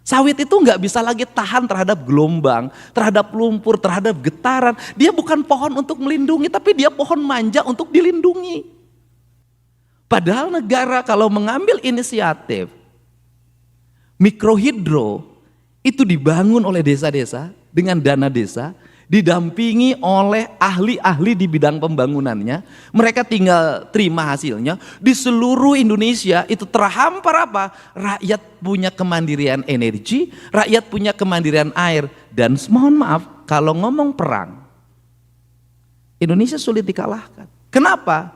Sawit itu nggak bisa lagi tahan terhadap gelombang, terhadap lumpur, terhadap getaran. Dia bukan pohon untuk melindungi, tapi dia pohon manja untuk dilindungi. Padahal negara kalau mengambil inisiatif, mikrohidro itu dibangun oleh desa-desa dengan dana desa, didampingi oleh ahli-ahli di bidang pembangunannya. Mereka tinggal terima hasilnya. Di seluruh Indonesia itu terhampar apa? Rakyat punya kemandirian energi, rakyat punya kemandirian air. Dan mohon maaf, kalau ngomong perang, Indonesia sulit dikalahkan. Kenapa?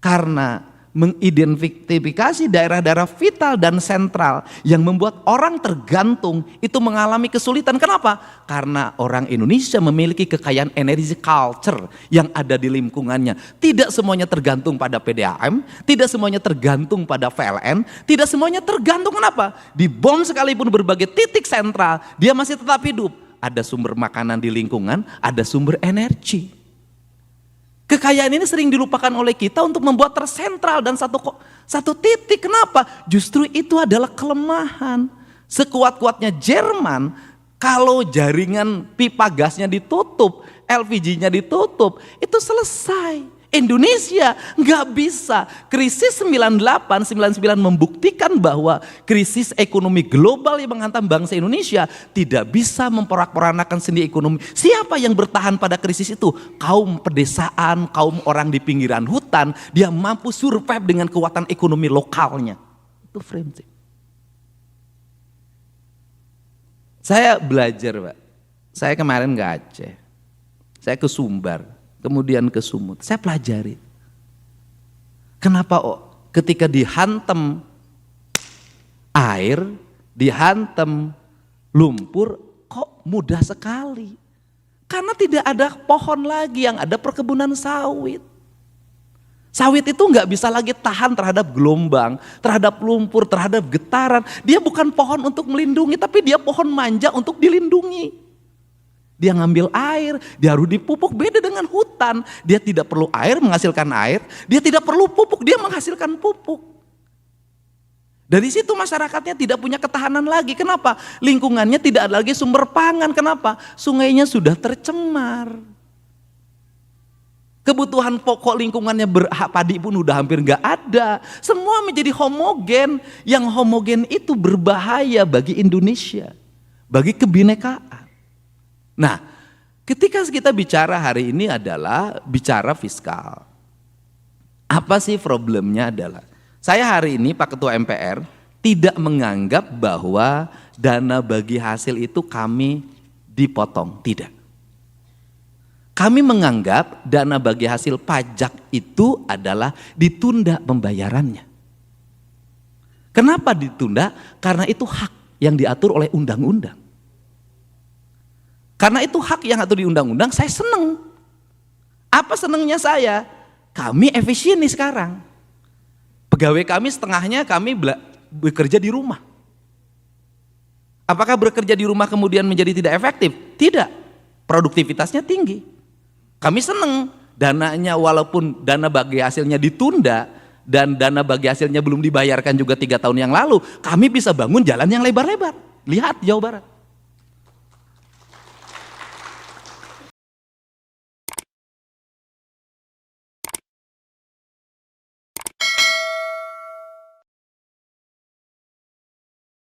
Karena mengidentifikasi daerah-daerah vital dan sentral yang membuat orang tergantung itu mengalami kesulitan. Kenapa? Karena orang Indonesia memiliki kekayaan energi culture yang ada di lingkungannya. Tidak semuanya tergantung pada PDAM, tidak semuanya tergantung pada PLN, tidak semuanya tergantung. Kenapa? Di bom sekalipun berbagai titik sentral, dia masih tetap hidup. Ada sumber makanan di lingkungan, ada sumber energi. Kekayaan ini sering dilupakan oleh kita untuk membuat tersentral dan satu titik. Kenapa? Justru itu adalah kelemahan. Sekuat-kuatnya Jerman, kalau jaringan pipa gasnya ditutup, LPG-nya ditutup, itu selesai. Indonesia nggak bisa. Krisis 98-99 membuktikan bahwa krisis ekonomi global yang menghantam bangsa Indonesia tidak bisa memporak-porandakan sendi ekonomi. Siapa yang bertahan pada krisis itu? Kaum pedesaan, kaum orang di pinggiran hutan, dia mampu survive dengan kekuatan ekonomi lokalnya. Itu prinsip. Saya belajar, Pak. Saya kemarin ke Aceh, saya ke Sumbar, kemudian ke Sumut. Saya pelajari. Kenapa ketika dihantam air, dihantam lumpur, kok mudah sekali? Karena tidak ada pohon lagi, yang ada perkebunan sawit. Sawit itu nggak bisa lagi tahan terhadap gelombang, terhadap lumpur, terhadap getaran. Dia bukan pohon untuk melindungi, tapi dia pohon manja untuk dilindungi. Dia ngambil air, dia harus dipupuk, beda dengan hutan. Dia tidak perlu air, menghasilkan air. Dia tidak perlu pupuk, dia menghasilkan pupuk. Dari situ masyarakatnya tidak punya ketahanan lagi. Kenapa? Lingkungannya tidak ada lagi sumber pangan. Kenapa? Sungainya sudah tercemar. Kebutuhan pokok lingkungannya padi pun udah hampir nggak ada. Semua menjadi homogen. Yang homogen itu berbahaya bagi Indonesia, bagi kebinekaan. Nah, ketika kita bicara hari ini adalah bicara fiskal. Apa sih problemnya adalah, saya hari ini Pak Ketua MPR tidak menganggap bahwa dana bagi hasil itu kami dipotong, tidak. Kami menganggap dana bagi hasil pajak itu adalah ditunda pembayarannya. Kenapa ditunda? Karena itu hak yang diatur oleh undang-undang. Karena itu hak yang atur di undang-undang, saya seneng. Apa senengnya saya? Kami efisien nih sekarang. Pegawai kami setengahnya kami bekerja di rumah. Apakah bekerja di rumah kemudian menjadi tidak efektif? Tidak. Produktivitasnya tinggi. Kami seneng dananya, walaupun dana bagi hasilnya ditunda dan dana bagi hasilnya belum dibayarkan juga 3 tahun yang lalu, kami bisa bangun jalan yang lebar-lebar. Lihat Jawa Barat.